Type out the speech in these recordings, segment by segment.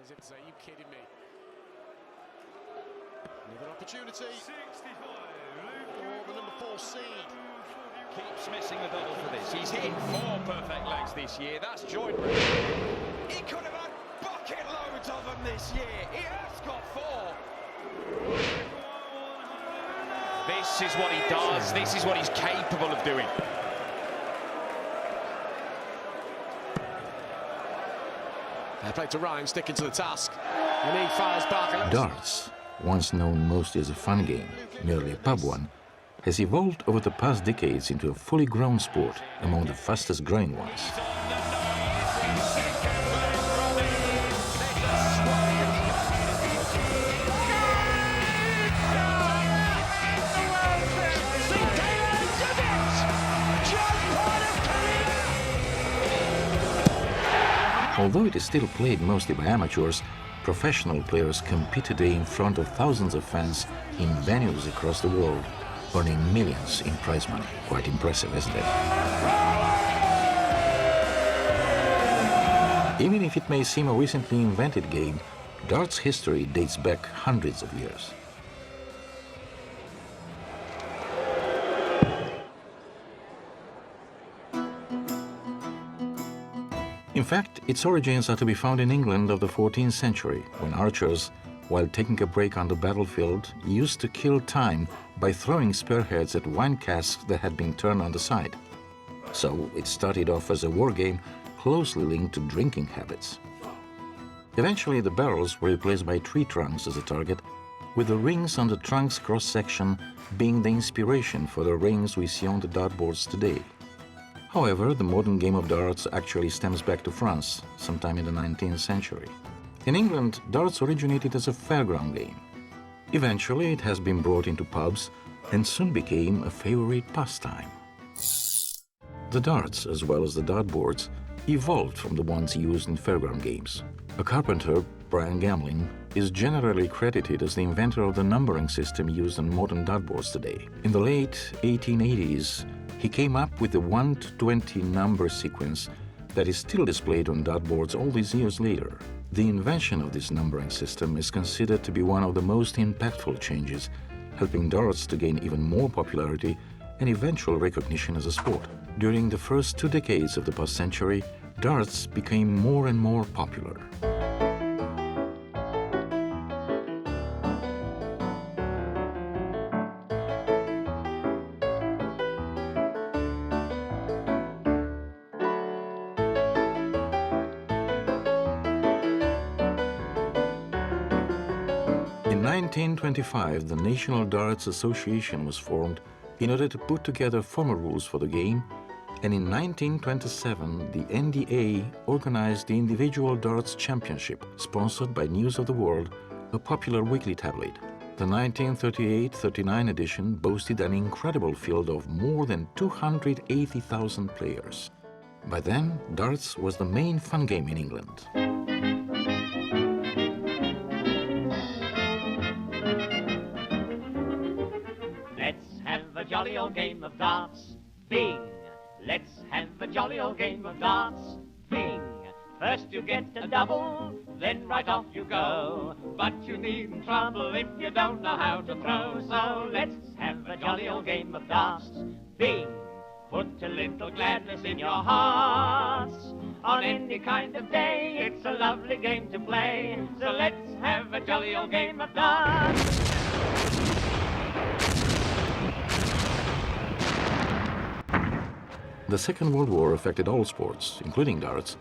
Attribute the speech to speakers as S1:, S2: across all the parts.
S1: As if to say, are you kidding me? Another opportunity. 65. Oh, the number 4 seed.
S2: Keeps missing the double for this. He's hit 4 perfect legs this year. That's joint. He could have had bucket loads of them this year. He has got 4. This is what he does. This is what he's capable of doing.
S1: Fair play to Ryan, sticking to the task. And he fires back.
S3: Darts, once known mostly as a fun game, merely a pub one, has evolved over the past decades into a fully grown sport among the fastest growing ones. Although it is still played mostly by amateurs, professional players compete today in front of thousands of fans in venues across the world, earning millions in prize money. Quite impressive, isn't it? Even if it may seem a recently invented game, darts history dates back hundreds of years. In fact, its origins are to be found in England of the 14th century, when archers, while taking a break on the battlefield, used to kill time by throwing spearheads at wine casks that had been turned on the side. So it started off as a war game closely linked to drinking habits. Eventually, the barrels were replaced by tree trunks as a target, with the rings on the trunk's cross-section being the inspiration for the rings we see on the dartboards today. However, the modern game of darts actually stems back to France, sometime in the 19th century. In England, darts originated as a fairground game. Eventually, it has been brought into pubs and soon became a favorite pastime. The darts, as well as the dartboards, evolved from the ones used in fairground games. A carpenter, Brian Gamlin, is generally credited as the inventor of the numbering system used on modern dartboards today. In the late 1880s, he came up with the 1 to 20 number sequence that is still displayed on dartboards all these years later. The invention of this numbering system is considered to be one of the most impactful changes, helping darts to gain even more popularity and eventual recognition as a sport. During the first 2 decades of the past century, darts became more and more popular. In 1925, the National Darts Association was formed in order to put together formal rules for the game, and in 1927, the NDA organized the Individual Darts Championship, sponsored by News of the World, a popular weekly tabloid. The 1938-39 edition boasted an incredible field of more than 280,000 players. By then, darts was the main fun game in England.
S4: Jolly old game of darts, bing! Let's have a jolly old game of darts, bing! First you get a double, then right off you go. But you needn't trouble if you don't know how to throw. So let's have a jolly old game of darts, bing! Put a little gladness in your hearts. On any kind of day, it's a lovely game to play. So let's have a jolly old game of darts.
S3: The Second World War affected all sports, including darts,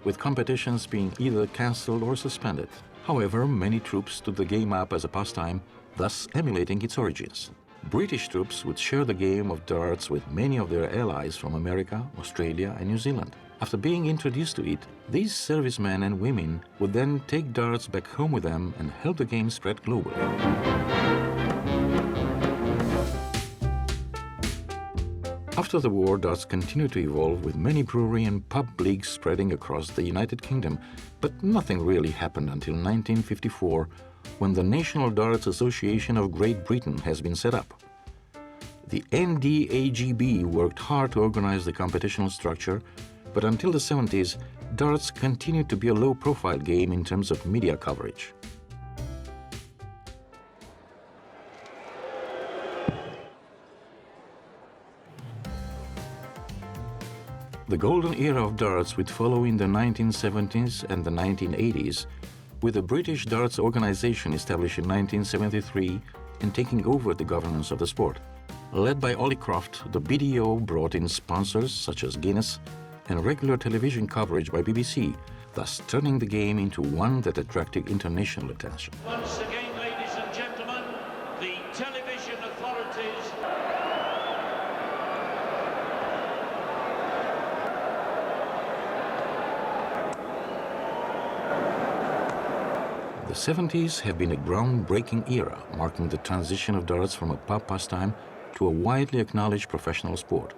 S3: with competitions being either cancelled or suspended. However, many troops took the game up as a pastime, thus emulating its origins. British troops would share the game of darts with many of their allies from America, Australia, and New Zealand. After being introduced to it, these servicemen and women would then take darts back home with them and help the game spread globally. After the war, darts continued to evolve, with many brewery and pub leagues spreading across the United Kingdom, but nothing really happened until 1954, when the National Darts Association of Great Britain has been set up. The NDAGB worked hard to organize the competitional structure, but until the 70s, darts continued to be a low-profile game in terms of media coverage. The golden era of darts would follow in the 1970s and the 1980s, with the British Darts Organization established in 1973 and taking over the governance of the sport. Led by Ollie Croft, the BDO brought in sponsors such as Guinness and regular television coverage by BBC, thus turning the game into one that attracted international attention.
S5: Once again, ladies and gentlemen, the television authorities.
S3: The 70s have been a groundbreaking era, marking the transition of darts from a pub pastime to a widely acknowledged professional sport.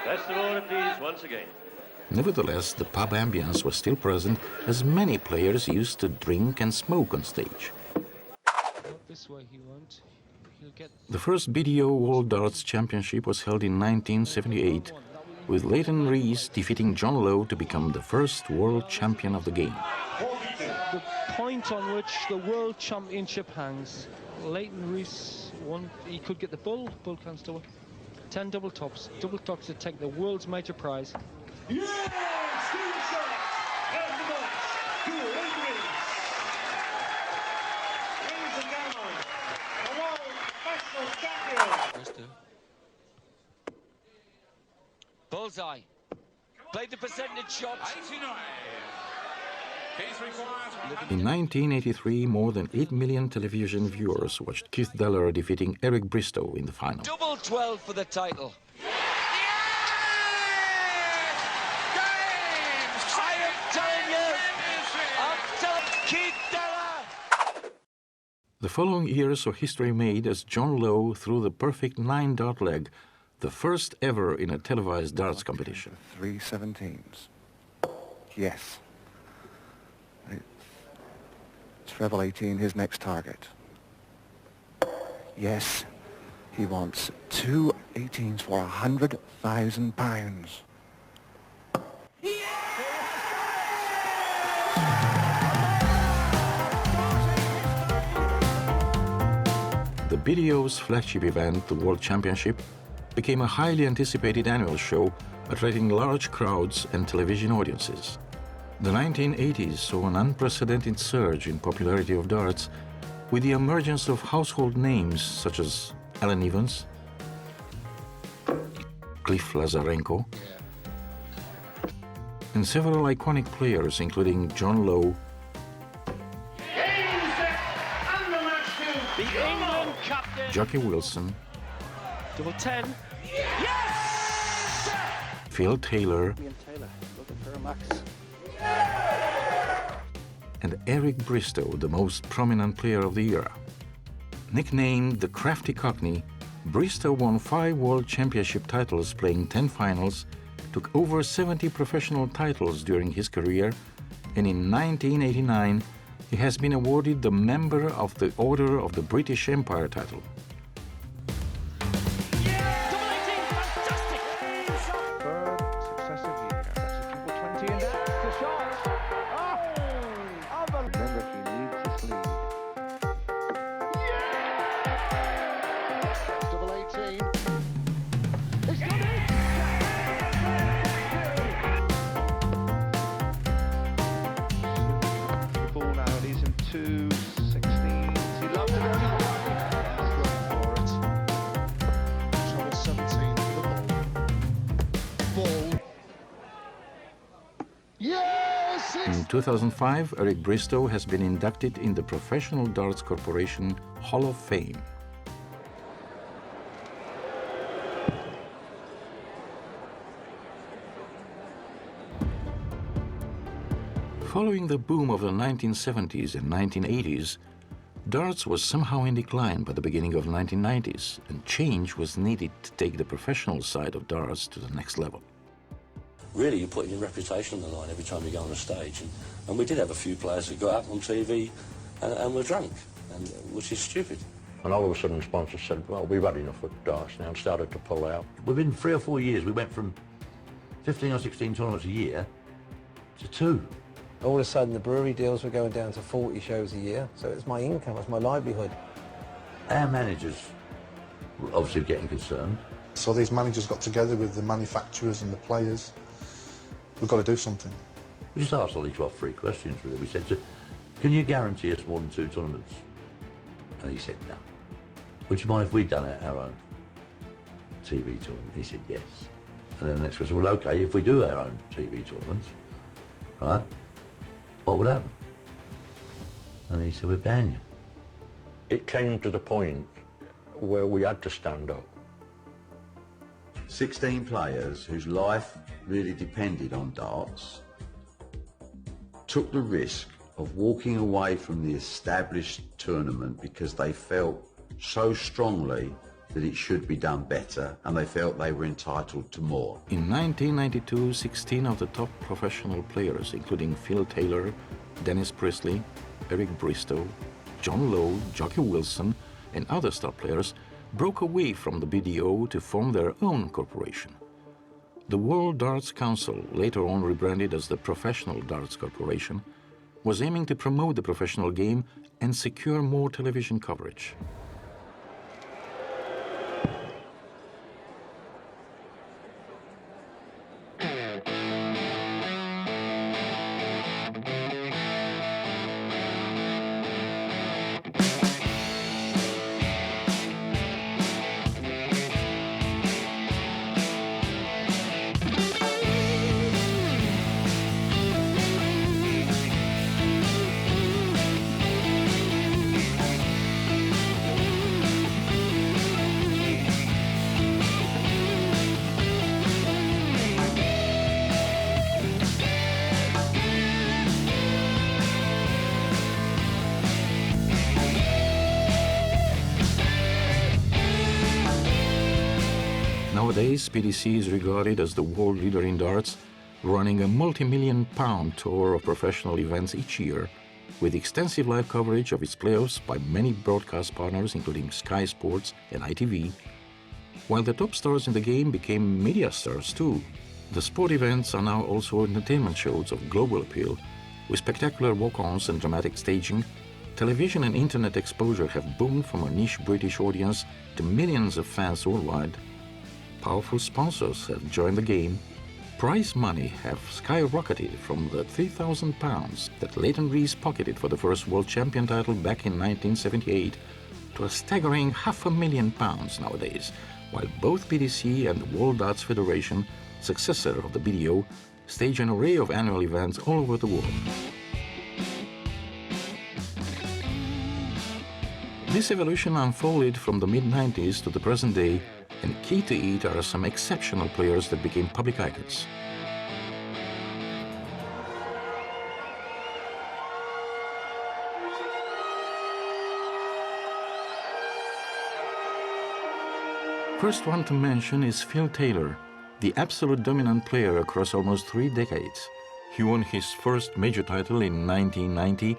S5: Best of order, please, once again.
S3: Nevertheless, the pub ambience was still present as many players used to drink and smoke on stage.
S6: This way he won't. He'll get
S3: The first BDO World Darts Championship was held in 1978, with Leighton Rees defeating John Lowe to become the first world champion of the game.
S6: the point on which the World Championship hangs. Leighton Rees won. He could get the bull can still 10 double tops to take the world's major prize.
S7: Bullseye. Played the percentage shot.
S5: 89.
S3: In 1983, more than 8 million television viewers watched Keith Deller defeating Eric Bristow in the final.
S7: Double 12 for the title. Keith Deller.
S3: The following year saw history made as John Lowe threw the perfect 9-dart leg, the first ever in a televised darts competition.
S8: 3 17s. Yes. Treble 18, his next target. Yes. He wants 2 18s for £100,000.
S3: The BDO's flagship event, the World Championship, became a highly anticipated annual show attracting large crowds and television audiences. The 1980s saw an unprecedented surge in popularity of darts with the emergence of household names such as Alan Evans, Cliff Lazarenko, and several iconic players including John Lowe,
S5: The England captain.
S3: Jackie Wilson,
S6: Double 10.
S3: Phil Taylor, and Eric Bristow, the most prominent player of the era. Nicknamed the Crafty Cockney, Bristow won 5 World Championship titles, playing 10 finals, took over 70 professional titles during his career, and in 1989 he has been awarded the Member of the Order of the British Empire title. In 2005, Eric Bristow has been inducted in the Professional Darts Corporation Hall of Fame. Following the boom of the 1970s and 1980s, darts was somehow in decline by the beginning of the 1990s, and change was needed to take the professional side of darts to the next level.
S9: Really, you're putting your reputation on the line every time you go on a stage. And we did have a few players that got up on TV and were drunk, which is stupid.
S10: And all of a sudden the sponsors said, well, we've had enough of darts now, and started to pull out. Within 3 or 4 years, we went from 15 or 16 tournaments a year to 2.
S11: All of a sudden, the brewery deals were going down to 40 shows a year, so it's my income, it's my livelihood.
S10: Our managers were obviously getting concerned.
S12: So these managers got together with the manufacturers and the players. We've got to do something.
S10: We just asked Ollie 12 free questions, really. We said, can you guarantee us more than 2 tournaments? And he said, no. Would you mind if we'd done our own TV tournament? He said, yes. And then the next question, well, okay, if we do our own TV tournaments, right, what would happen? And he said, we'd ban you. It came to the point where we had to stand up.
S13: 16 players whose life really depended on darts took the risk of walking away from the established tournament because they felt so strongly that it should be done better and they felt they were entitled to more.
S3: In 1992, 16 of the top professional players, including Phil Taylor, Dennis Priestley, Eric Bristow, John Lowe, Jockey Wilson, and other star players, broke away from the BDO to form their own corporation. The World Darts Council, later on rebranded as the Professional Darts Corporation, was aiming to promote the professional game and secure more television coverage. Nowadays, PDC is regarded as the world leader in darts, running a multi-million-pound tour of professional events each year, with extensive live coverage of its playoffs by many broadcast partners, including Sky Sports and ITV. While the top stars in the game became media stars too, the sport events are now also entertainment shows of global appeal, with spectacular walk-ons and dramatic staging. Television and internet exposure have boomed from a niche British audience to millions of fans worldwide. Powerful sponsors have joined the game. Prize money have skyrocketed from the £3,000 that Leighton Rees pocketed for the first world champion title back in 1978 to a staggering £500,000 nowadays, while both PDC and the World Darts Federation, successor of the BDO, stage an array of annual events all over the world. This evolution unfolded from the mid-90s to the present day, and key to it are some exceptional players that became public icons. First one to mention is Phil Taylor, the absolute dominant player across almost 3 decades. He won his first major title in 1990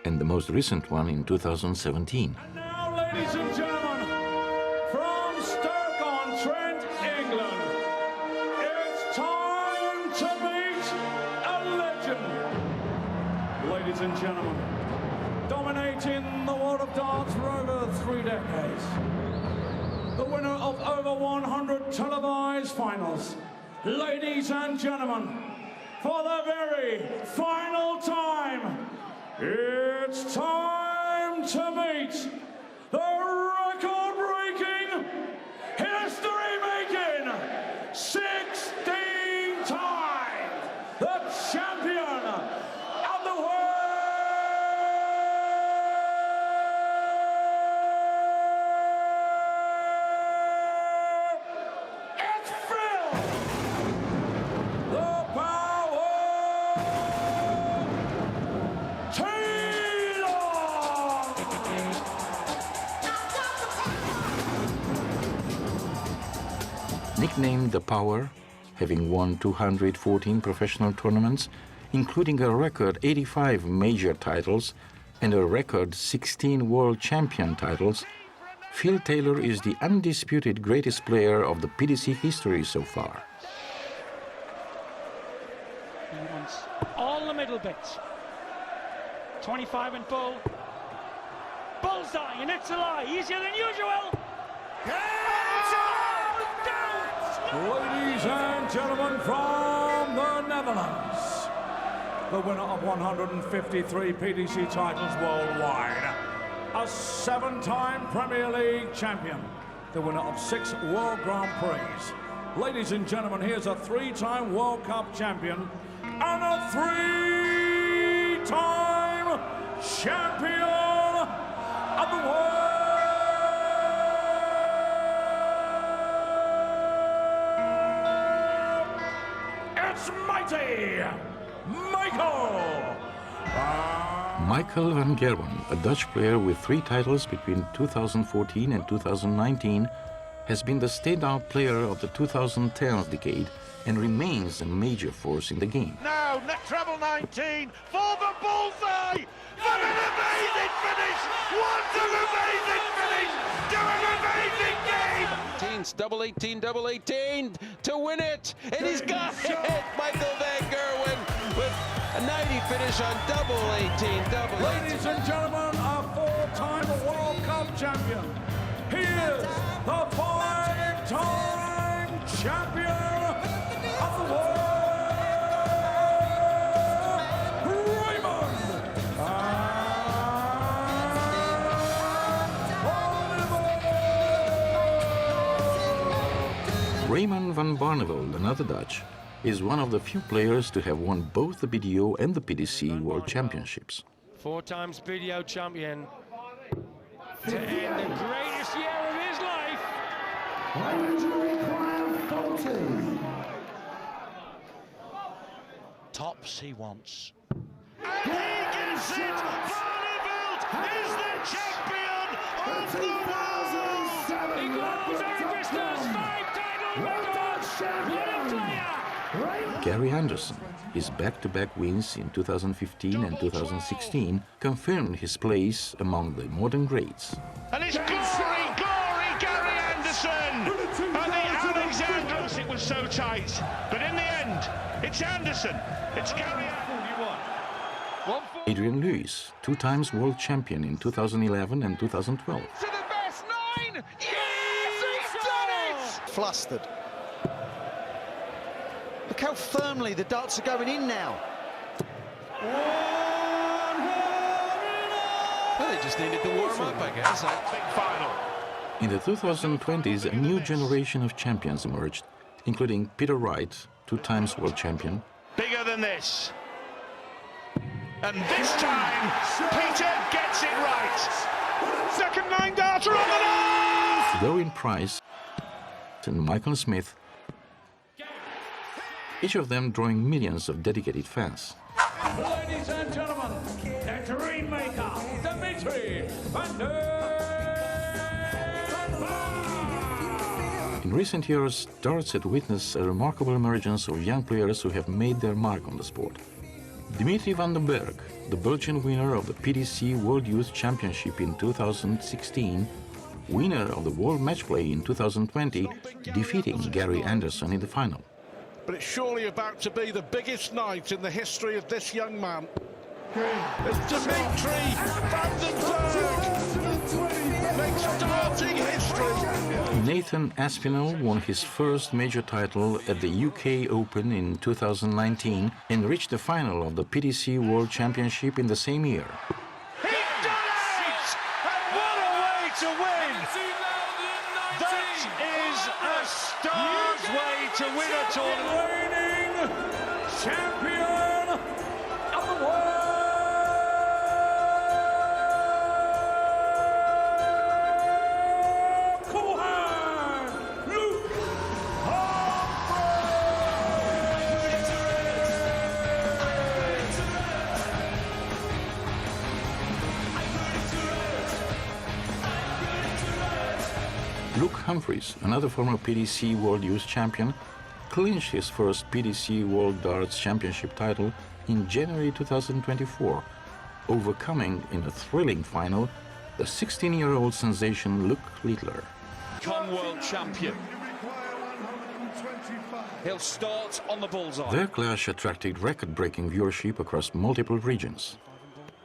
S3: and the most recent one in 2017.
S5: And now, ladies and gentlemen, from Stoke-on-Trent, England, it's time to meet a legend. Ladies and gentlemen, dominating the world of darts for over 3 decades, the winner of over 100 televised finals, ladies and gentlemen, for the very final time, it's time to meet the record-breaking, history-making, 16-time the champion of the world. It's Phil, the Power Taylor.
S3: Nicknamed The Power, having won 214 professional tournaments, including a record 85 major titles and a record 16 world champion titles, Phil Taylor is the undisputed greatest player of the PDC history so far.
S5: He wants all the middle bits. 25 and full. Bullseye, and it's a lie. Easier than usual. Ladies and gentlemen from the Netherlands, the winner of 153 PDC titles worldwide, a 7-time Premier League champion, the winner of 6 World Grand Prix. Ladies and gentlemen, here's a 3-time World Cup champion and a 3-time champion of the world. It's mighty
S3: Michael van Gerwen, a Dutch player with 3 titles between 2014 and 2019, has been the standout player of the 2010s decade and remains a major force in the game.
S14: Now, treble 19 for the bullseye! What an amazing finish! What an amazing finish! To an amazing game!
S1: Double 18, double 18 to win it. And he's got it. Michael van Gerwen with a 90 finish on double 18, double 18.
S5: Ladies and gentlemen, a 4-time World Cup champion. He is the 5-time champion of the world,
S3: Raymond van Barneveld, another Dutch, is one of the few players to have won both the BDO and the PDC World Championships.
S6: 4 times BDO champion to end the greatest year of his life.
S14: Why would you require 40?
S7: Tops he wants.
S14: And he gets it! Barneveld is the champion of the world!
S5: He goes Arvista's 5-title record! What a player!
S3: Gary Anderson, his back-to-back wins in 2015 and 2016 confirmed his place among the modern greats.
S14: And it's glory, Gary Anderson! And the Alexandros, it was so tight. But in the end, it's Anderson. It's Gary Anderson.
S3: Adrian Lewis, 2 times world champion in 2011 and 2012.
S14: To the best 9! Yes, he's done it!
S15: Flustered. Look how firmly the darts are going in now.
S1: Well, they just needed to warm up, I guess.
S14: Big final.
S3: In the 2020s, a new generation of champions emerged, including Peter Wright, 2 times world champion.
S14: Bigger than this. And this time, Peter gets it right. Second 9 darter on the nose!
S3: Dorian Price and Michael Smith, each of them drawing millions of dedicated fans.
S5: Ladies and gentlemen, the dream maker, Dimitri van der.
S3: In recent years, darts had witnessed a remarkable emergence of young players who have made their mark on the sport. Dimitri van den Berg, the Belgian winner of the PDC World Youth Championship in 2016, winner of the World Match Play in 2020, defeating Gary Anderson in the final.
S14: But it's surely about to be the biggest night in the history of this young man. It's Dimitri van den Berg makes darting history.
S3: Nathan Aspinall won his first major title at the UK Open in 2019 and reached the final of the PDC World Championship in the same year.
S14: He done it! And what a way to win! That is a star's way to win a tournament.
S5: Reigning champion of the world.
S3: Luke Humphries, another former PDC World Youth Champion, clinched his first PDC World Darts Championship title in January 2024, overcoming in a thrilling final the 16-year-old sensation Luke Littler.
S2: Come world champion. He'll start on the bullseye.
S3: Their clash attracted record-breaking viewership across multiple regions.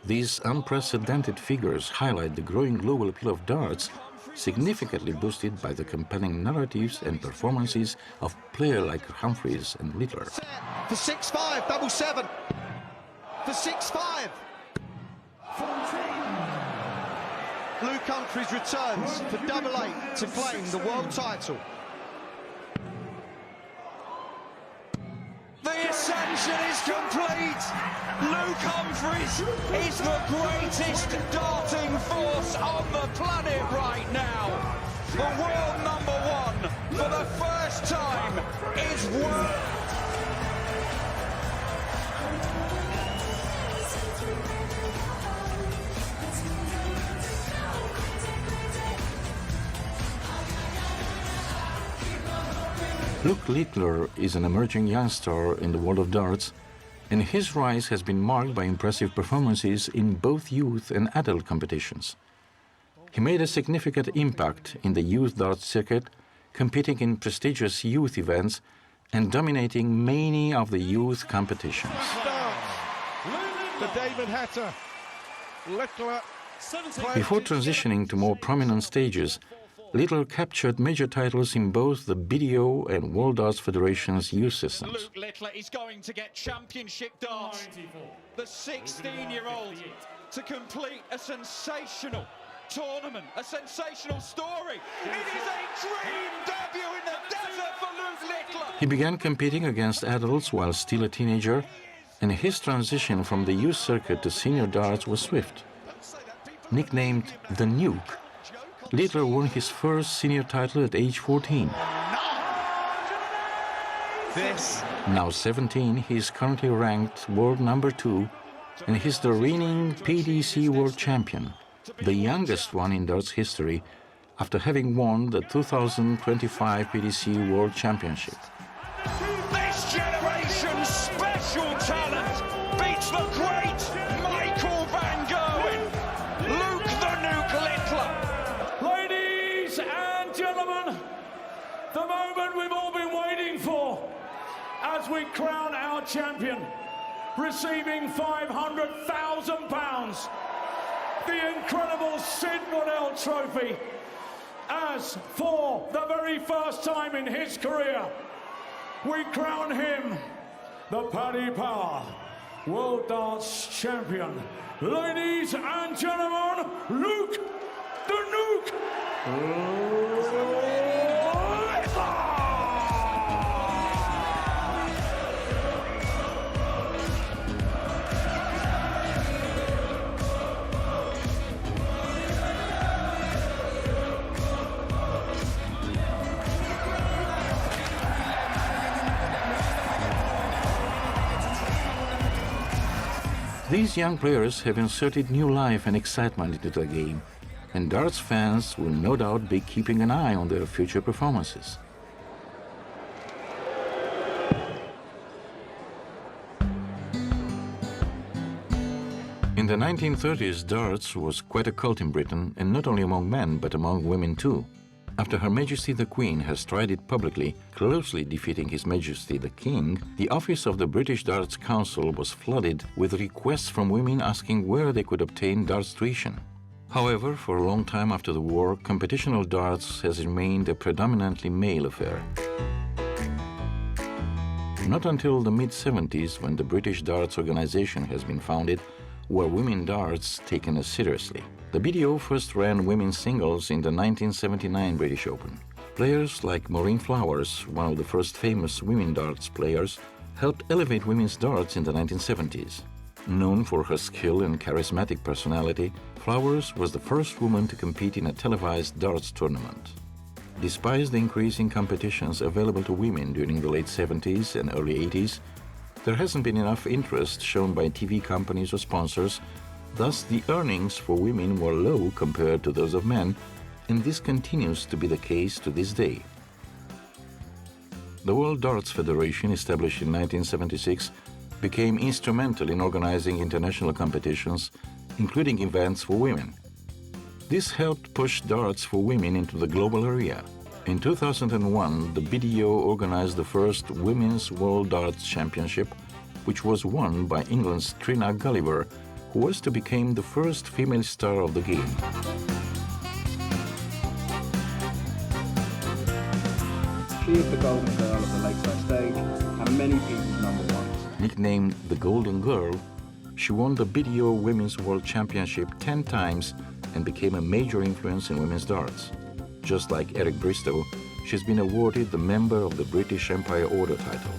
S3: These unprecedented figures highlight the growing global appeal of darts, significantly boosted by the compelling narratives and performances of players like Humphries and Littler.
S15: For 6-5, double 7. For 6-5. Luke Humphries returns for double 8 to claim the world title.
S2: The ascension is complete. Luke Humphries is the greatest darting force on the planet right now. The world #1 for the first time is world.
S3: Luke Littler is an emerging young star in the world of darts, and his rise has been marked by impressive performances in both youth and adult competitions. He made a significant impact in the youth darts circuit, competing in prestigious youth events and dominating many of the youth competitions.
S14: For David Hatter. Littler.
S3: Before transitioning to more prominent stages, Littler captured major titles in both the BDO and World Darts Federation's youth systems.
S2: Luke Littler is going to get championship darts. The 16-year-old to complete a sensational tournament, a sensational story. It is a dream debut in the desert for Luke Littler.
S3: He began competing against adults while still a teenager, and his transition from the youth circuit to senior darts was swift. Nicknamed the Nuke, Littler won his first senior title at age 14. Now 17, he is currently ranked world #2, and he's the reigning PDC world champion, the youngest one in darts history, after having won the 2025 PDC World Championship.
S2: This generation's special talent beats the great Michael Van Gerwen. Luke the Nuke Littler.
S5: Ladies and gentlemen, the moment we've all been waiting for as we crown our champion, receiving £500,000, the incredible Sid Waddell Trophy, as for the very first time in his career, we crown him the Paddy Power World Darts Champion. Ladies and gentlemen, Luke the Nuke Littler!
S3: These young players have inserted new life and excitement into the game, and darts fans will no doubt be keeping an eye on their future performances. In the 1930s, darts was quite a cult in Britain, and not only among men, but among women too. After Her Majesty the Queen has tried it publicly, closely defeating His Majesty the King, the office of the British Darts Council was flooded with requests from women asking where they could obtain darts tuition. However, for a long time after the war, competitional darts has remained a predominantly male affair. Not until the mid-70s, when the British Darts Organization has been founded, were women darts taken as seriously. The BDO first ran women's singles in the 1979 British Open. Players like Maureen Flowers, one of the first famous women darts players, helped elevate women's darts in the 1970s. Known for her skill and charismatic personality, Flowers was the first woman to compete in a televised darts tournament. Despite the increase in competitions available to women during the late 70s and early 80s, there hasn't been enough interest shown by TV companies or sponsors. Thus, the earnings for women were low compared to those of men, and this continues to be the case to this day. The World Darts Federation, established in 1976, became instrumental in organizing international competitions, including events for women. This helped push darts for women into the global area. In 2001, the BDO organized the first Women's World Darts Championship, which was won by England's Trina Gulliver, who was to become the first female star of the game.
S16: She is the golden girl of the lakeside stage and many people's number one.
S3: Nicknamed the Golden Girl, she won the BDO Women's World Championship 10 times and became a major influence in women's darts. Just like Eric Bristow, she's been awarded the Member of the British Empire Order title.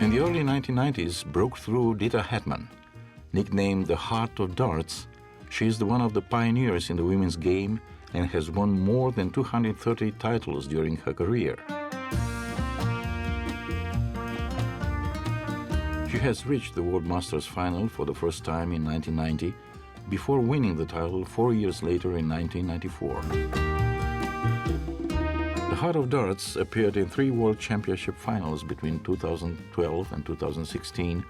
S3: In the early 1990s, broke through Dita Hetman. Nicknamed the Heart of Darts, she is one of the pioneers in the women's game and has won more than 230 titles during her career. She has reached the World Masters final for the first time in 1990, before winning the title 4 years later in 1994. The Heart of Darts appeared in 3 World Championship finals between 2012 and 2016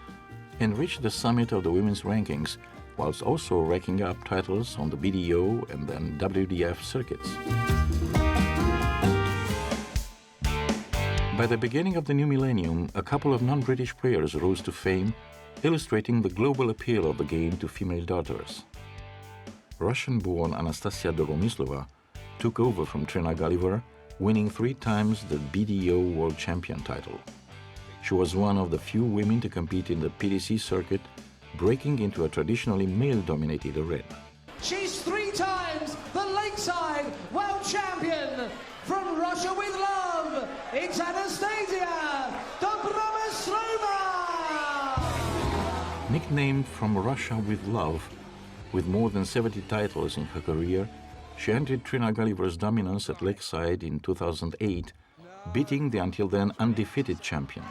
S3: and reached the summit of the women's rankings, whilst also racking up titles on the BDO and then WDF circuits. By the beginning of the new millennium, a couple of non-British players rose to fame, illustrating the global appeal of the game to female darters. Russian-born Anastasia Doromislova took over from Trina Gulliver, winning 3 times the BDO World Champion title. She was one of the few women to compete in the PDC circuit, breaking into a traditionally male-dominated arena.
S2: She's 3 times the Lakeside World Champion. From Russia with love, it's Anastasia Doromislova!
S3: Nicknamed From Russia with Love, with more than 70 titles in her career, she entered Trina Gulliver's dominance at Lakeside in 2008, beating the until then undefeated champion.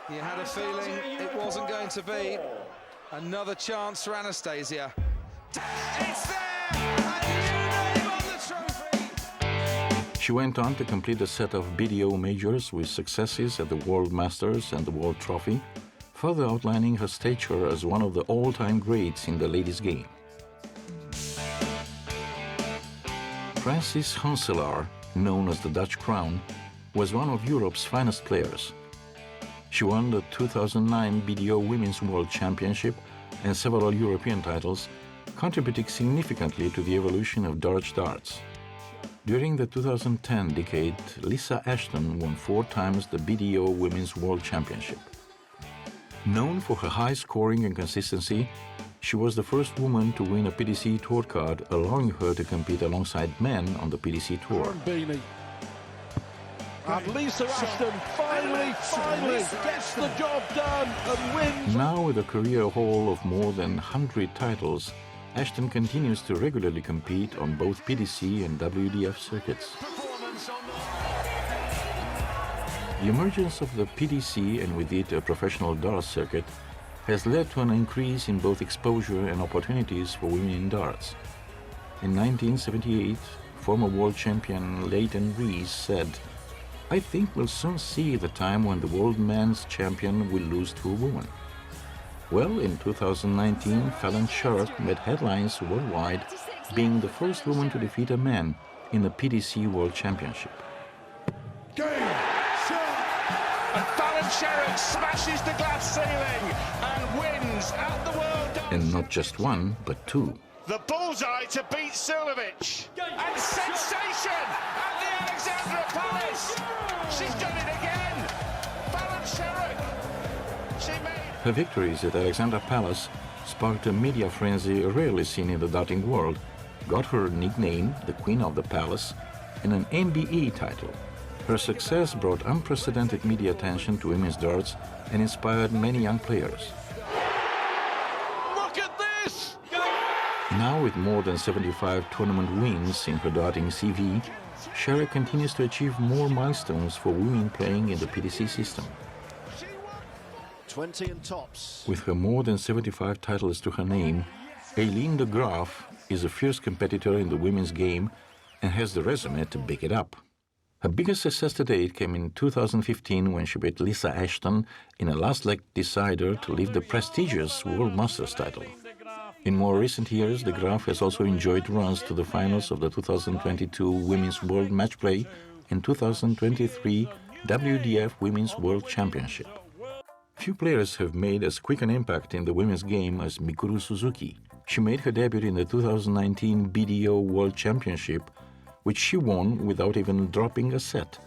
S2: You had a feeling it wasn't going to be. Another chance for Anastasia. It's there! A new name on the trophy!
S3: She went on to complete a set of BDO majors with successes at the World Masters and the World Trophy, further outlining her stature as one of the all-time greats in the ladies' game. Frances Hunselaar, known as the Dutch Crown, was one of Europe's finest players. She won the 2009 BDO Women's World Championship and several European titles, contributing significantly to the evolution of Dutch darts. During the 2010 decade, Lisa Ashton won 4 times the BDO Women's World Championship. Known for her high scoring and consistency, she was the first woman to win a PDC Tour card, allowing her to compete alongside men on the PDC Tour.
S14: And Lisa Ashton finally gets the job done and wins.
S3: Now with a career haul of more than 100 titles, Ashton continues to regularly compete on both PDC and WDF circuits. The emergence of the PDC and with it a professional darts circuit has led to an increase in both exposure and opportunities for women in darts. In 1978, former world champion Leighton Rees said, "I think we'll soon see the time when the world men's champion will lose to a woman." Well, in 2019, Fallon Sherrock made headlines worldwide, being the first woman to defeat a man in the PDC World Championship.
S14: And Fallon Sherrock smashes the glass ceiling and wins at the World Darts.
S3: And not just one, but 2.
S14: The bullseye to beat Silovic. And sensation at the Alexandra Palace. She's done it again. Fallon Sherrock. She made...
S3: Her victories at Alexandra Palace sparked a media frenzy rarely seen in the darting world, got her a nickname, the Queen of the Palace, and an MBE title. Her success brought unprecedented media attention to women's darts and inspired many young players.
S14: Look at this!
S3: Now with more than 75 tournament wins in her darting CV, Sherrock continues to achieve more milestones for women playing in the PDC system.
S15: 20 and tops.
S3: With her more than 75 titles to her name, Aileen de Graaf is a fierce competitor in the women's game and has the resume to back it up. Her biggest success to date came in 2015 when she beat Lisa Ashton in a last-leg decider to lift the prestigious World Masters title. In more recent years, de Graaf has also enjoyed runs to the finals of the 2022 Women's World Match Play and 2023 WDF Women's World Championship. Few players have made as quick an impact in the women's game as Mikuru Suzuki. She made her debut in the 2019 BDO World Championship, which she won without even dropping a set,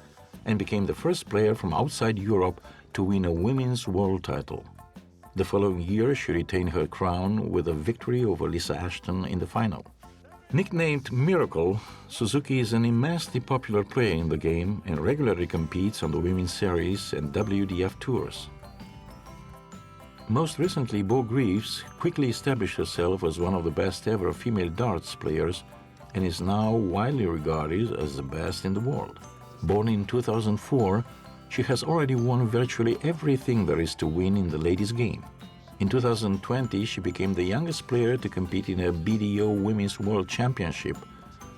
S3: and became the first player from outside Europe to win a women's world title. The following year, she retained her crown with a victory over Lisa Ashton in the final. Nicknamed Miracle, Suzuki is an immensely popular player in the game and regularly competes on the Women's Series and WDF tours. Most recently, Bo Greaves quickly established herself as one of the best ever female darts players and is now widely regarded as the best in the world. Born in 2004, she has already won virtually everything there is to win in the ladies' game. In 2020, she became the youngest player to compete in a BDO Women's World Championship,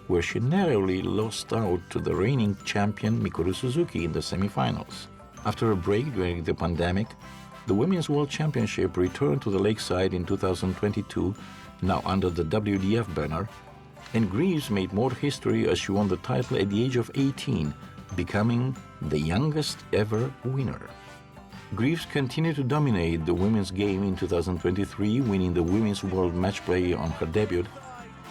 S3: where she narrowly lost out to the reigning champion Mikuru Suzuki in the semi-finals. After a break during the pandemic, the Women's World Championship returned to the lakeside in 2022, now under the WDF banner, and Greaves made more history as she won the title at the age of 18, becoming the youngest ever winner. Greaves continued to dominate the women's game in 2023, winning the Women's World Match Play on her debut,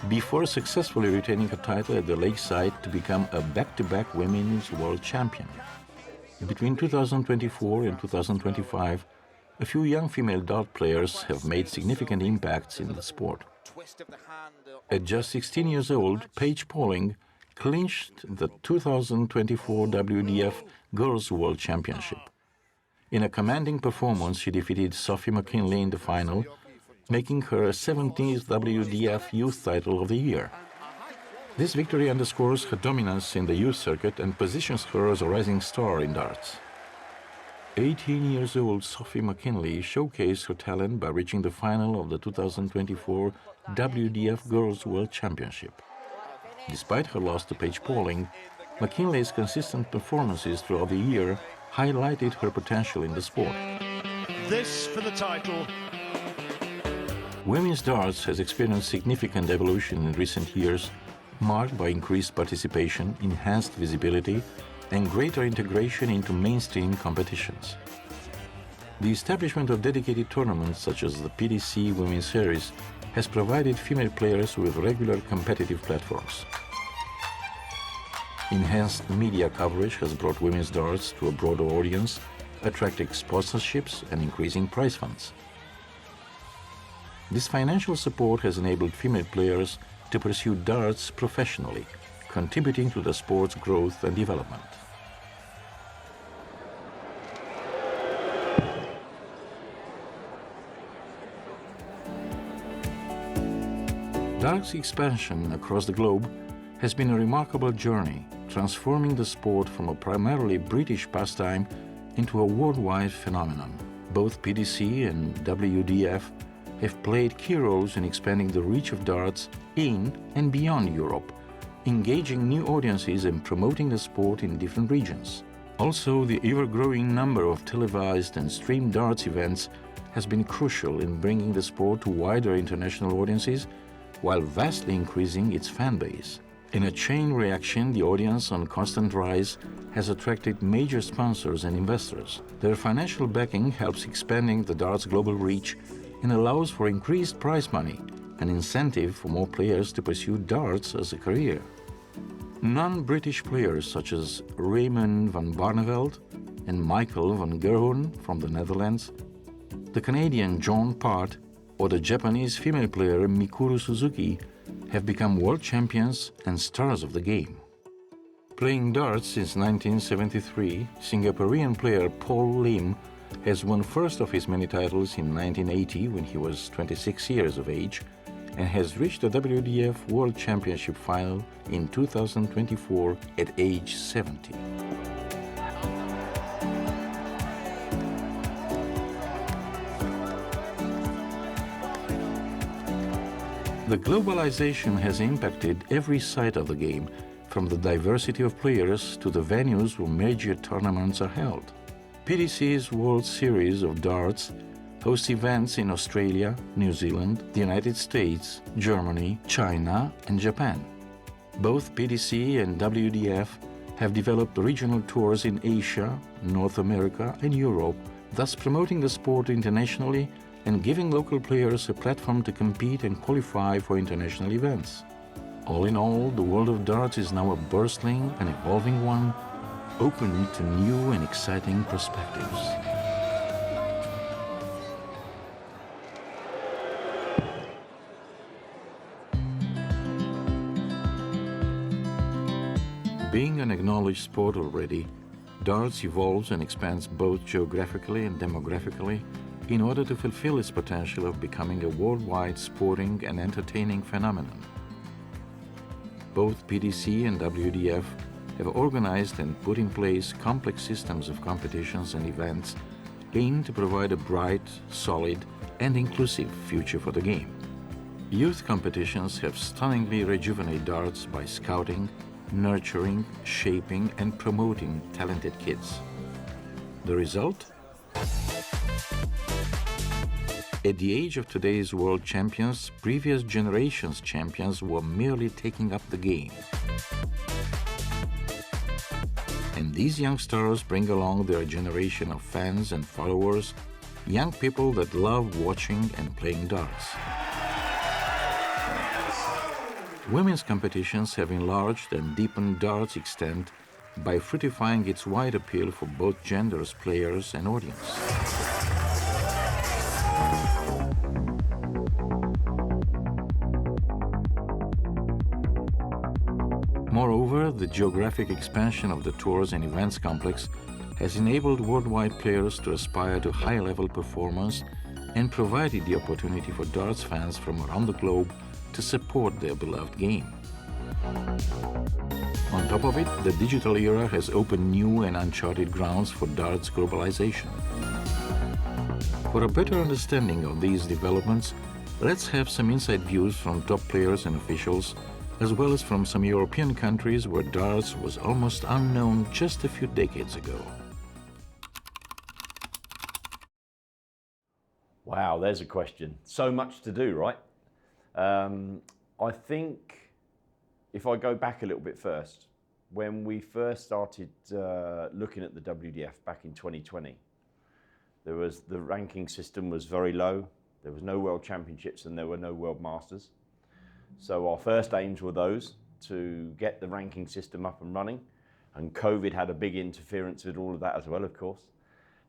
S3: before successfully retaining her title at the lakeside to become a back-to-back Women's World Champion. Between 2024 and 2025, a few young female dart players have made significant impacts in the sport. At just 16 years old, Paige Pauling clinched the 2024 WDF Girls World Championship. In a commanding performance, she defeated Sophie McKinley in the final, making her a 17th WDF Youth Title of the Year. This victory underscores her dominance in the youth circuit and positions her as a rising star in darts. 18 years old Sophie McKinley showcased her talent by reaching the final of the 2024 WDF Girls World Championship. Despite her loss to Paige Pauling, McKinley's consistent performances throughout the year highlighted her potential in the sport.
S14: This for the title.
S3: Women's darts has experienced significant evolution in recent years, marked by increased participation, enhanced visibility, and greater integration into mainstream competitions. The establishment of dedicated tournaments such as the PDC Women's Series has provided female players with regular competitive platforms. Enhanced media coverage has brought women's darts to a broader audience, attracting sponsorships and increasing prize funds. This financial support has enabled female players to pursue darts professionally, contributing to the sport's growth and development. Darts expansion across the globe has been a remarkable journey, transforming the sport from a primarily British pastime into a worldwide phenomenon. Both PDC and WDF have played key roles in expanding the reach of darts in and beyond Europe, engaging new audiences and promoting the sport in different regions. Also, the ever-growing number of televised and streamed darts events has been crucial in bringing the sport to wider international audiences while vastly increasing its fan base. In a chain reaction, the audience on constant rise has attracted major sponsors and investors. Their financial backing helps expanding the darts' global reach and allows for increased prize money, an incentive for more players to pursue darts as a career. Non-British players such as Raymond van Barneveld and Michael van Gerwen from the Netherlands, the Canadian John Part, or the Japanese female player Mikuru Suzuki have become world champions and stars of the game. Playing darts since 1973, Singaporean player Paul Lim has won first of his many titles in 1980 when he was 26 years of age and has reached the WDF World Championship final in 2024 at age 70. The globalization has impacted every side of the game, from the diversity of players to the venues where major tournaments are held. PDC's World Series of Darts hosts events in Australia, New Zealand, the United States, Germany, China, and Japan. Both PDC and WDF have developed regional tours in Asia, North America, and Europe, thus promoting the sport internationally and giving local players a platform to compete and qualify for international events. All in all, the world of darts is now a bustling and evolving one, open to new and exciting perspectives. Being an acknowledged sport already, darts evolves and expands both geographically and demographically in order to fulfill its potential of becoming a worldwide sporting and entertaining phenomenon. Both PDC and WDF have organized and put in place complex systems of competitions and events aimed to provide a bright, solid, and inclusive future for the game. Youth competitions have stunningly rejuvenated darts by scouting, nurturing, shaping, and promoting talented kids. The result? At the age of today's world champions, previous generations' champions were merely taking up the game. And these young stars bring along their generation of fans and followers, young people that love watching and playing darts. Women's competitions have enlarged and deepened darts' extent by fructifying its wide appeal for both genders, players, and audience. Moreover, the geographic expansion of the tours and events complex has enabled worldwide players to aspire to high-level performance and provided the opportunity for darts fans from around the globe to support their beloved game. On top of it, the digital era has opened new and uncharted grounds for darts globalization. For a better understanding of these developments, let's have some inside views from top players and officials, as well as from some European countries where darts was almost unknown just a few decades ago.
S17: Wow, there's a question. So much to do, right? I think if I go back a little bit first, when we first started looking at the WDF back in 2020, the ranking system was very low. There was no World Championships and there were no World Masters. So our first aims were those, to get the ranking system up and running, and COVID had a big interference with all of that as well, of course.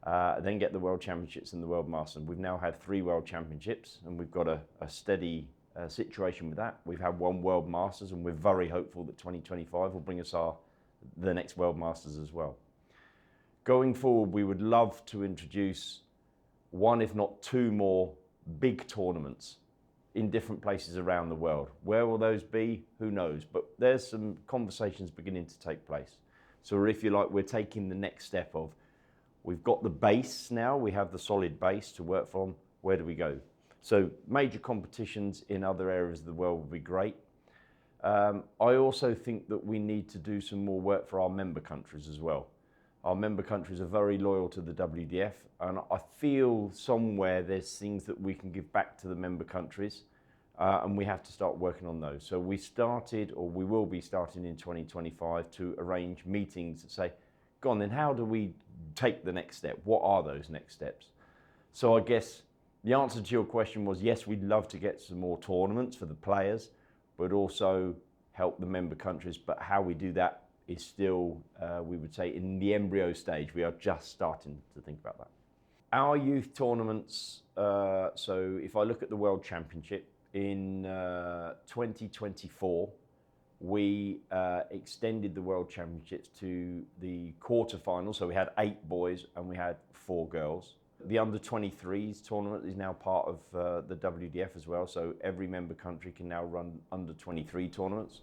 S17: Then get the World Championships and the World Masters. We've now had 3 World Championships and we've got a steady situation with that. We've had 1 World Masters and we're very hopeful that 2025 will bring us the next World Masters as well. Going forward, we would love to introduce 1, if not 2 more big tournaments in different places around the world. Where will those be? Who knows? But there's some conversations beginning to take place. So if you like, we're taking the next step of, we've got the base now, we have the solid base to work from, where do we go? So major competitions in other areas of the world would be great. I also think that we need to do some more work for our member countries as well. Our member countries are very loyal to the WDF, and I feel somewhere there's things that we can give back to the member countries, and we have to start working on those. So we started, or we will be starting in 2025 to arrange meetings that say, go on then, how do we take the next step? What are those next steps? So I guess the answer to your question was, yes, we'd love to get some more tournaments for the players, but also help the member countries. But how we do that is still, we would say, in the embryo stage. We are just starting to think about that. Our youth tournaments, so if I look at the World Championship, in 2024, we extended the World Championships to the quarterfinals. So we had 8 boys and we had 4 girls. The under-23s tournament is now part of the WDF as well. So every member country can now run under-23 tournaments.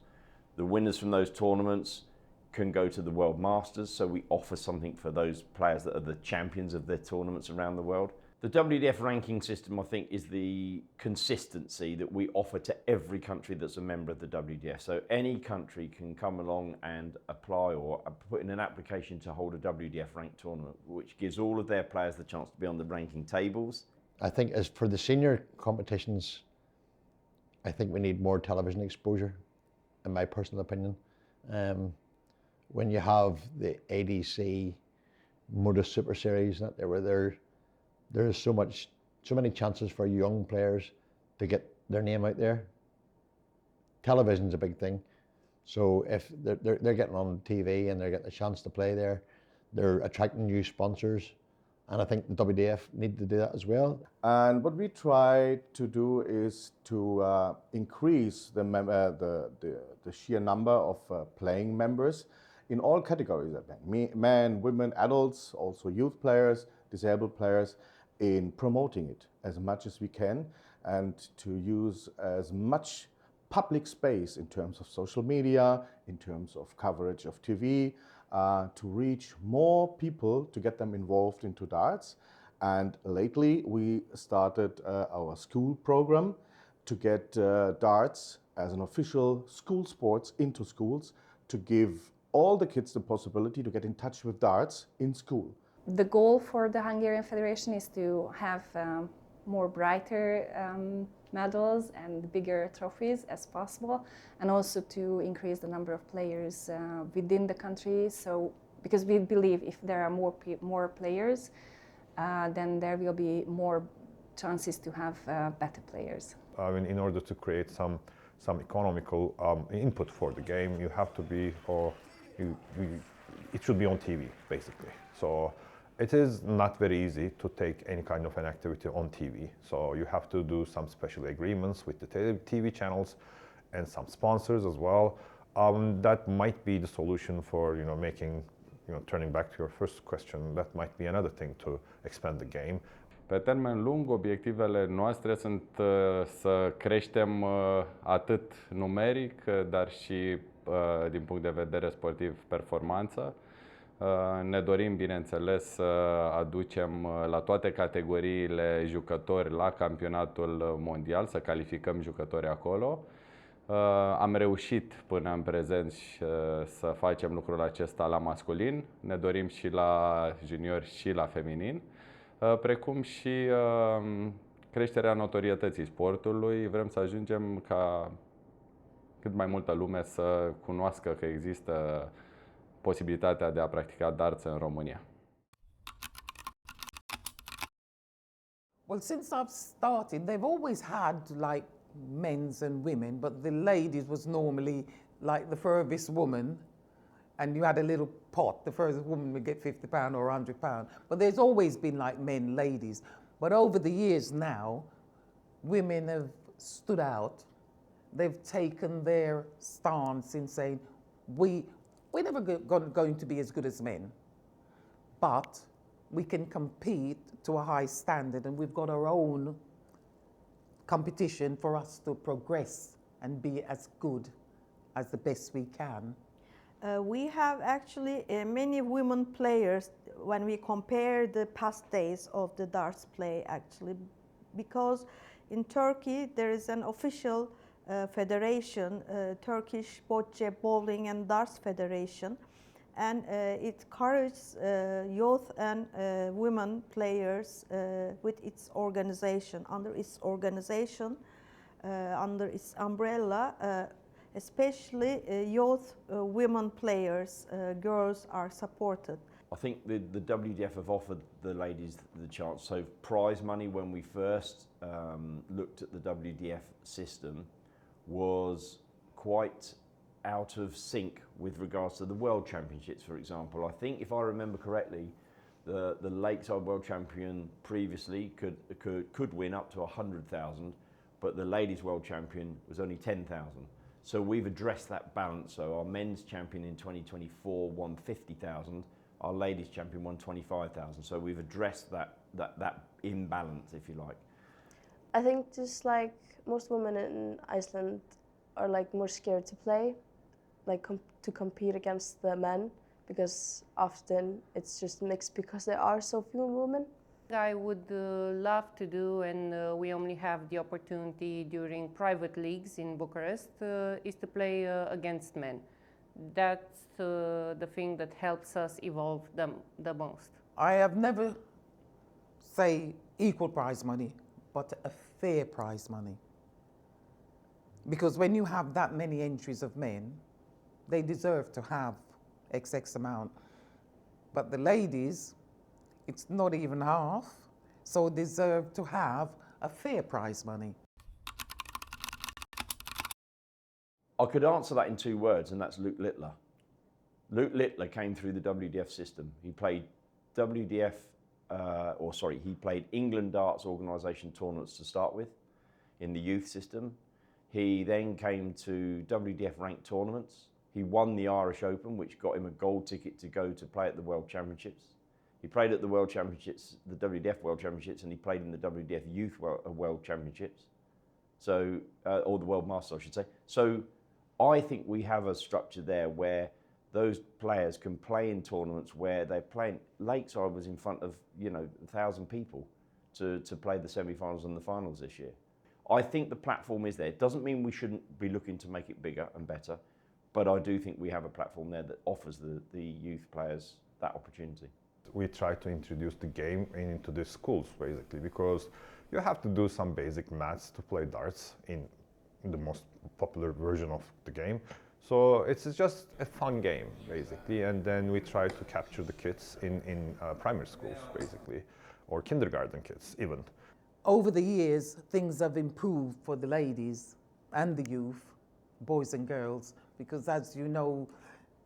S17: The winners from those tournaments can go to the World Masters. So we offer something for those players that are the champions of their tournaments around the world. The WDF ranking system, I think, is the consistency that we offer to every country that's a member of the WDF. So any country can come along and apply or put in an application to hold a WDF ranked tournament, which gives all of their players the chance to be on the ranking tables.
S18: I think as for the senior competitions, I think we need more television exposure, in my personal opinion. When you have the ADC Motor Super Series, where there's so many chances for young players to get their name out there. Television's a big thing. So if they're getting on TV and they're getting a chance to play there, they're attracting new sponsors. And I think the WDF need to do that as well.
S19: And what we try to do is to increase the sheer number of playing members in all categories, I think. Men, women, adults, also youth players, disabled players, in promoting it as much as we can and to use as much public space in terms of social media, in terms of coverage of TV, to reach more people, to get them involved into darts. And lately we started our school program to get darts as an official school sports into schools, to give all the kids the possibility to get in touch with darts in school.
S20: The goal for the Hungarian Federation is to have more brighter medals and bigger trophies as possible, and also to increase the number of players within the country. So, because we believe if there are more players, then there will be more chances to have better players.
S21: I mean, in order to create some economical input for the game, you have to be, it should be on TV, basically. So it is not very easy to take any kind of an activity on TV. So you have to do some special agreements with the TV channels and some sponsors as well. That might be the solution for, making, turning back to your first question, that might be another thing to expand the game.
S22: Pe termen lung, obiectivele noastre sunt să creștem atât numeric, dar și din punct de vedere sportiv performanță. Ne dorim, bineînțeles, să aducem la toate categoriile jucători la campionatul mondial, să calificăm jucători acolo. Am reușit până în prezent să facem lucrul acesta la masculin. Ne dorim și la juniori și la feminin, precum și creșterea notorietății sportului. Vrem să ajungem ca cât mai multă lume să cunoască că există posibilitatea de a practica darts în România.
S23: Well, since I've started, they've always had like men's and women, but the ladies was normally like the furthest woman, and you had a little pot. The furthest woman would get £50 or £100. But there's always been like men, ladies. But over the years now, women have stood out. They've taken their stance in saying, we're never going to be as good as men, but we can compete to a high standard, and we've got our own competition for us to progress and be as good as the best we can.
S24: We have actually many women players when we compare the past days of the darts play, actually, because in Turkey there is an official federation, Turkish Bocce Bowling and Darts Federation, and it encourages youth and women players with its organization, under its umbrella, especially youth women players, girls are supported.
S17: I think the WDF have offered the ladies the chance. So prize money when we first looked at the WDF system was quite out of sync with regards to the World Championships, for example. I think, if I remember correctly, the Lakeside World Champion previously could win up to 100,000, but the Ladies World Champion was only 10,000. So we've addressed that balance. So our men's champion in 2024 won 50,000, our ladies champion won 25,000. So we've addressed that imbalance, if you like.
S25: I think just like most women in Iceland are like more scared to play, like to compete against the men, because often it's just mixed because there are so few women.
S4: I would love to do, and we only have the opportunity during private leagues in Bucharest, is to play against men. That's the thing that helps us evolve the most.
S23: I have never say equal prize money, but a fair prize money. Because when you have that many entries of men, they deserve to have XX amount. But the ladies, it's not even half, so deserve to have a fair prize money.
S17: I could answer that in 2 words, and that's Luke Littler. Luke Littler came through the WDF system. He played he played England Darts Organisation tournaments to start with in the youth system. He then came to WDF ranked tournaments. He won the Irish Open, which got him a gold ticket to go to play at the World Championships. He played at the World Championships, the WDF World Championships, and he played in the WDF Youth World Championships. So, or the World Masters, I should say. So, I think we have a structure there where those players can play in tournaments where they're playing. Lakeside was in front of 1,000 people to play the semi-finals and the finals this year. I think the platform is there. It doesn't mean we shouldn't be looking to make it bigger and better, but I do think we have a platform there that offers the youth players that opportunity.
S21: We try to introduce the game into the schools, basically, because you have to do some basic maths to play darts in the most popular version of the game. So it's just a fun game, basically, and then we try to capture the kids in primary schools, basically, or kindergarten kids even.
S23: Over the years, things have improved for the ladies and the youth, boys and girls, because as you know,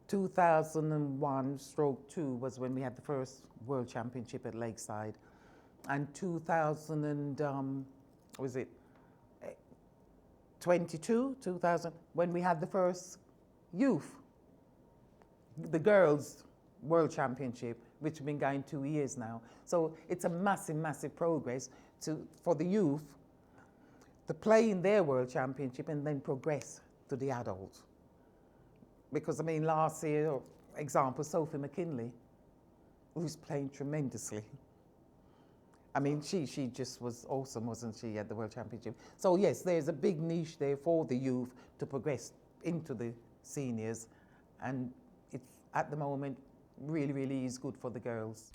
S23: 2001/2 was when we had the first World Championship at Lakeside, and 2000 when we had the first youth, the girls' World Championship, which have been going 2 years now. So it's a massive, massive progress for the youth to play in their World Championship and then progress to the adults. Because, I mean, last year, example, Sophie McKinley, who's playing tremendously. I mean, she just was awesome, wasn't she, at the World Championship? So, yes, there's a big niche there for the youth to progress into the seniors. And it's, at the moment, really, really is good for the girls.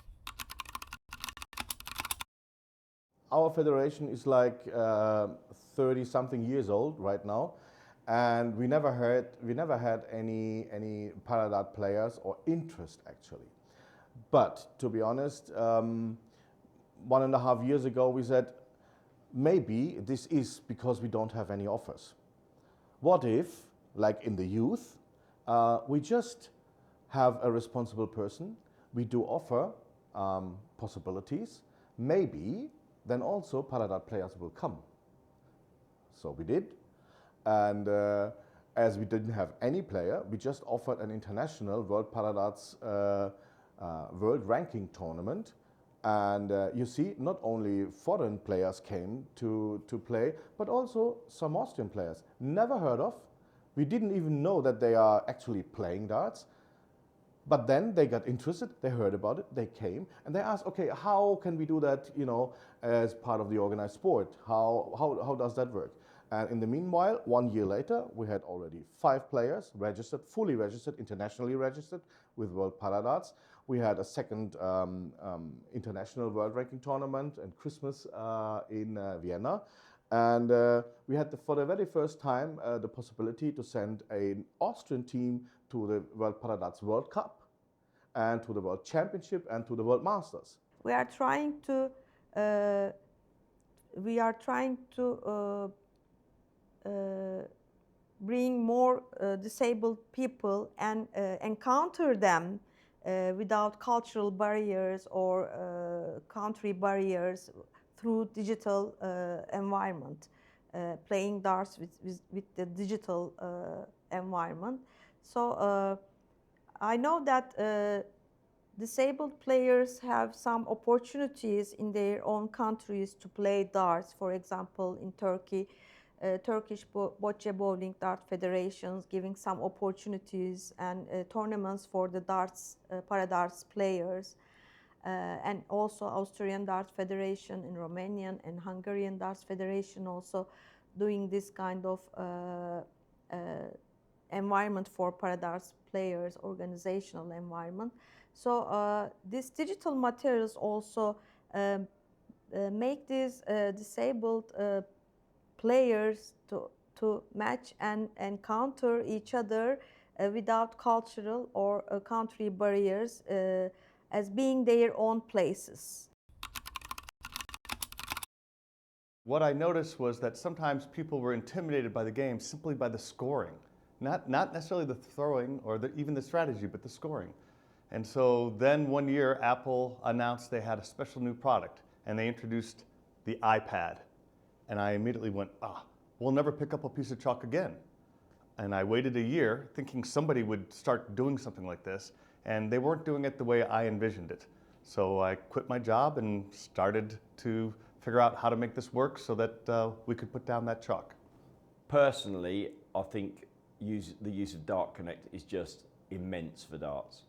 S19: Our federation is like 30-something years old right now. And we never had any Paradart players or interest, actually. But to be honest, 1.5 years ago we said, maybe this is because we don't have any offers. What if, like in the youth, we just have a responsible person, we do offer possibilities, maybe then also Paradart players will come. So we did. And as we didn't have any player, we just offered an international World Paradarts World Ranking Tournament. And you see, not only foreign players came to play, but also some Austrian players. Never heard of. We didn't even know that they are actually playing darts. But then they got interested, they heard about it, they came, and they asked, okay, how can we do that, as part of the organized sport? How does that work? And in the meanwhile, 1 year later, we had already 5 players registered, fully registered, internationally registered with World Paradarts. We had a second international world ranking tournament and Christmas in Vienna. And we had, for the very first time, the possibility to send an Austrian team to the World Paradarts World Cup and to the World Championship and to the World Masters.
S24: We are trying to bring more disabled people and encounter them without cultural barriers or country barriers through digital environment, playing darts with the digital environment. So I know that disabled players have some opportunities in their own countries to play darts. For example, in Turkey, Turkish Bocce Bowling Dart Federations giving some opportunities and tournaments for the darts, Paradarts players. and also Austrian Darts Federation in Romanian and Hungarian Darts Federation also doing this kind of environment for paradarts players, organizational environment. So these digital materials also make these disabled players to match and encounter each other without cultural or country barriers as being their own places.
S19: What I noticed was that sometimes people were intimidated by the game simply by the scoring. Not necessarily the throwing or even the strategy, but the scoring. And so then one year, Apple announced they had a special new product, and they introduced the iPad. And I immediately went, we'll never pick up a piece of chalk again. And I waited a year thinking somebody would start doing something like this, and they weren't doing it the way I envisioned it. So I quit my job and started to figure out how to make this work so that we could put down that chalk.
S17: Personally, I think the use of Dart Connect is just immense for darts.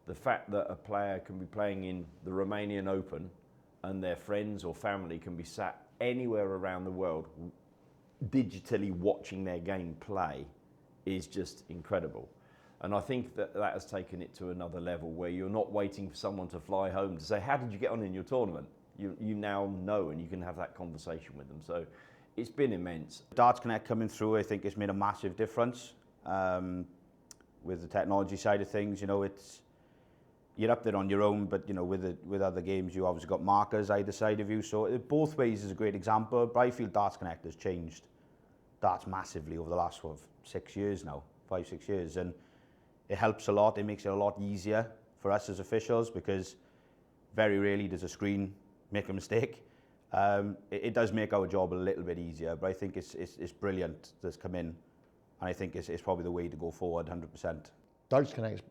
S17: The fact that a player can be playing in the Romanian Open and their friends or family can be sat anywhere around the world digitally watching their game play is just incredible. And I think that has taken it to another level where you're not waiting for someone to fly home to say, how did you get on in your tournament? You now know, and you can have that conversation with them. So it's been immense.
S8: Darts Connect coming through, I think, has made a massive difference with the technology side of things. You know, you're up there on your own, but you know, with other games, you obviously got markers either side of you. So both ways is a great example. But I feel Darts Connect has changed darts massively over the last 6 years now, 5-6 years, and it helps a lot. It makes it a lot easier for us as officials because very rarely does a screen make a mistake. It does make our job a little bit easier, but I think it's brilliant that's come in, and I think it's probably the way to go forward, 100%.
S18: Darts Connect,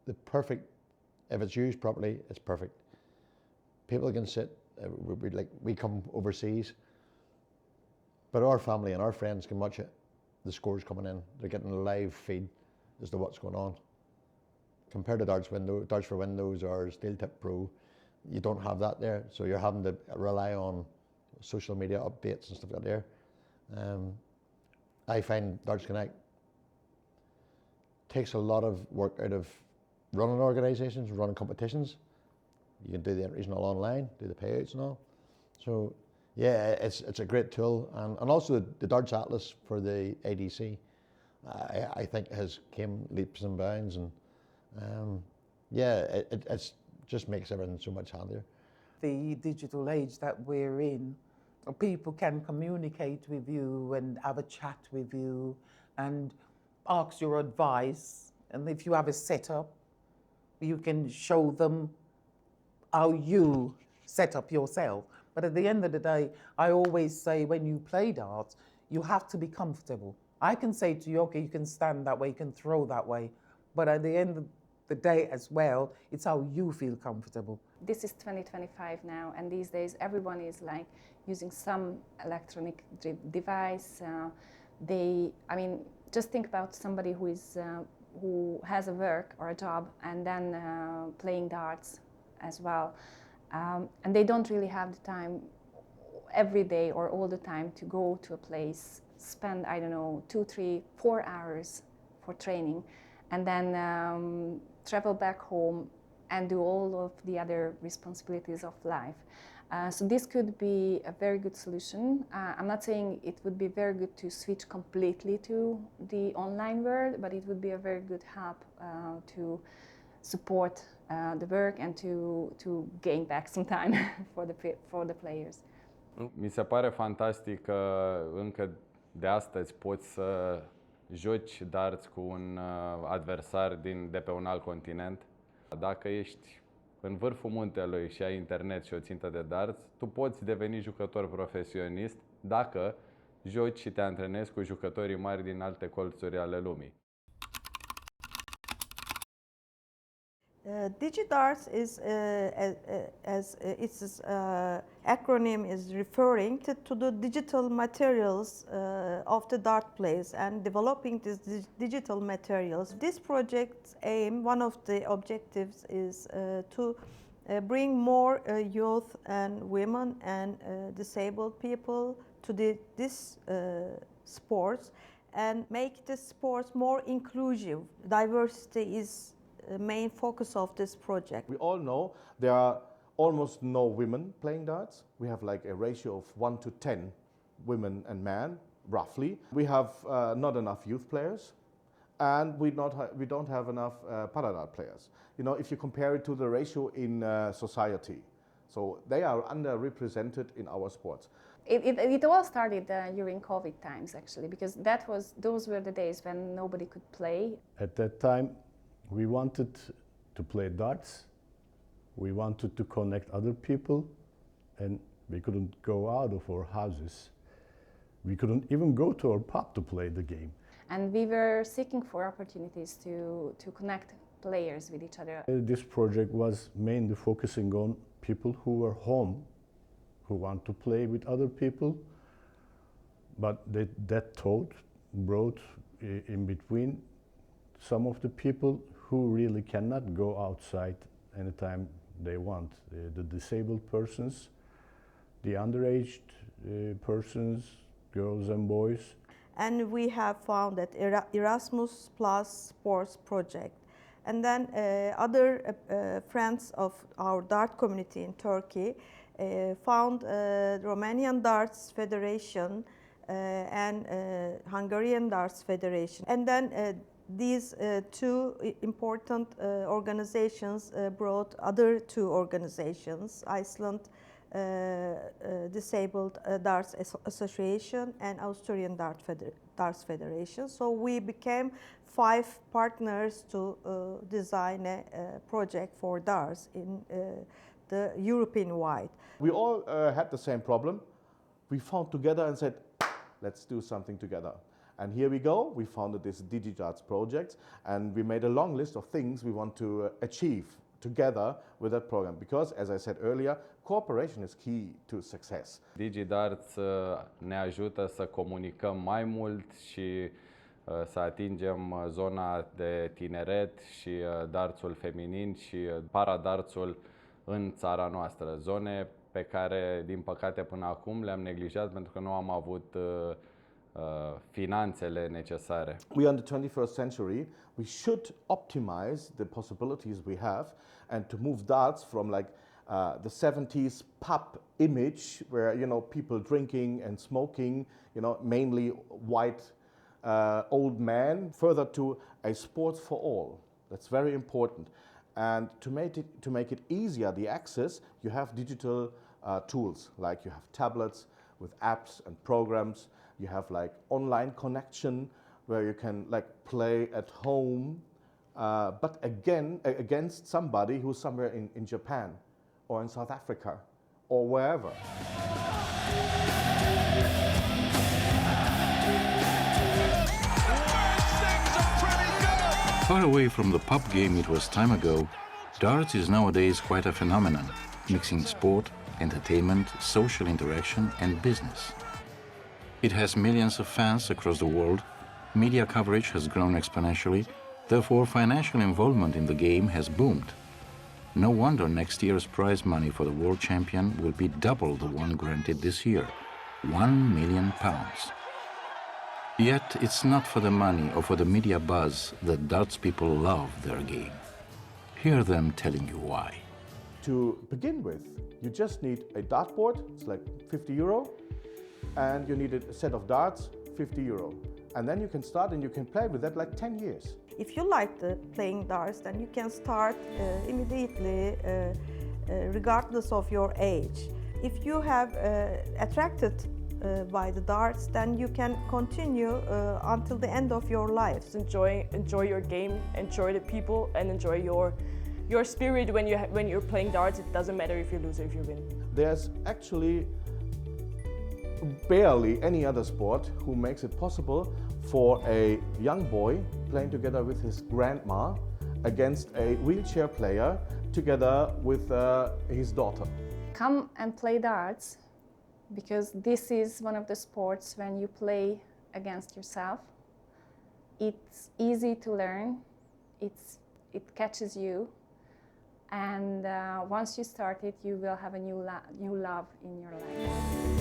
S18: the perfect, if it's used properly, it's perfect. People can sit, we come overseas, but our family and our friends can watch it. The scores coming in, they're getting a live feed as to what's going on. Compared to Darts for Windows or Steel Tip Pro, you don't have that there, so you're having to rely on social media updates and stuff like that there. I find Darts Connect takes a lot of work out of running organisations, running competitions. You can do the entries and all online, do the payouts and all. So yeah, it's a great tool, and also the Darts Atlas for the ADC, I think has came leaps and bounds, and yeah, it's just makes everything so much handier.
S23: The digital age that we're in, people can communicate with you and have a chat with you and ask your advice. And if you have a setup, you can show them how you set up yourself. But at the end of the day, I always say when you play darts, you have to be comfortable. I can say to you, okay, you can stand that way, you can throw that way. But at the end of the day as well, it's how you feel comfortable.
S20: This is 2025 now, and these days everyone is like using some electronic device. Just think about somebody who has a work or a job and then playing darts as well. And they don't really have the time every day or all the time to go to a place, spend, 2, 3, 4 hours for training, and then travel back home and do all of the other responsibilities of life. So this could be a very good solution. I'm not saying it would be very good to switch completely to the online world, but it would be a very good help to support the work and to gain back some time for the players.
S22: Mi se pare fantastic că încă de astăzi poți să joci darts cu un adversar de pe un alt continent. Dacă ești în vârful muntelui și ai internet și o țintă de darts, tu poți deveni jucător profesionist dacă joci și te antrenezi cu jucătorii mari din alte colțuri ale lumii.
S24: DigiDarts is, as its acronym is referring to the digital materials of the dart plays and developing these digital materials. This project's aim, one of the objectives, is to bring more youth and women and disabled people to this sports and make the sports more inclusive. Diversity is the main focus of this project.
S19: We all know there are almost no women playing darts. We have like a ratio of 1 to 10 women and men, roughly. We have not enough youth players, and we don't have enough paradart players. You know, if you compare it to the ratio in society, so they are underrepresented in our sports.
S20: It all started during COVID times, actually, because those were the days when nobody could play.
S9: At that time, we wanted to play darts. We wanted to connect other people, and we couldn't go out of our houses. We couldn't even go to our pub to play the game.
S20: And we were seeking for opportunities to connect players with each other.
S9: This project was mainly focusing on people who were home, who want to play with other people, but that thought brought in between some of the people who really cannot go outside anytime they want. The disabled persons, the underaged persons, girls and boys.
S24: And we have found that Erasmus Plus Sports Project. And then other friends of our dart community in Turkey found the Romanian Darts Federation and Hungarian Darts Federation. And then these two important organizations brought other two organizations, Iceland Disabled Darts Association and Austrian Darts Federation. So we became 5 partners to design a project for darts in the European-wide.
S19: We all had the same problem. We found together and said, let's do something together. And here we go. We founded this DigiDarts project, and we made a long list of things we want to achieve together with that program. Because, as I said earlier, cooperation is key to success.
S22: DigiDarts ne ajută să comunicăm mai mult și să atingem zona de tineret și dartsul feminin și paradartsul în țara noastră. Zone pe care, din păcate, până acum le-am neglijat pentru că nu am avut finanțele necesare.
S19: We are in the 21st century. We should optimize the possibilities we have and to move darts from like the 70s pub image where, you know, people drinking and smoking, you know, mainly white old men, further to a sport for all. That's very important. And to make it easier, the access, you have digital tools, like you have tablets with apps and programs. You have like online connection where you can like play at home, but again against somebody who's somewhere in Japan or in South Africa or wherever.
S3: Far away from the pub game it was time ago, darts is nowadays quite a phenomenon, mixing sport, entertainment, social interaction and business. It has millions of fans across the world, media coverage has grown exponentially, therefore financial involvement in the game has boomed. No wonder next year's prize money for the world champion will be double the one granted this year, £1 million. Yet it's not for the money or for the media buzz that darts people love their game. Hear them telling you why.
S19: To begin with, you just need a dartboard, it's like €50, and you need a set of darts, €50. And then you can start and you can play with that like 10 years.
S24: If you like playing darts, then you can start immediately, regardless of your age. If you have attracted by the darts, then you can continue until the end of your life.
S10: Enjoy your game, enjoy the people, and enjoy your spirit when you're playing darts. It doesn't matter if you lose or if you win.
S19: There's actually barely any other sport who makes it possible for a young boy playing together with his grandma against a wheelchair player together with his daughter.
S20: Come and play darts, because this is one of the sports when you play against yourself. It's easy to learn, it catches you, And once you start it, you will have a new love in your life.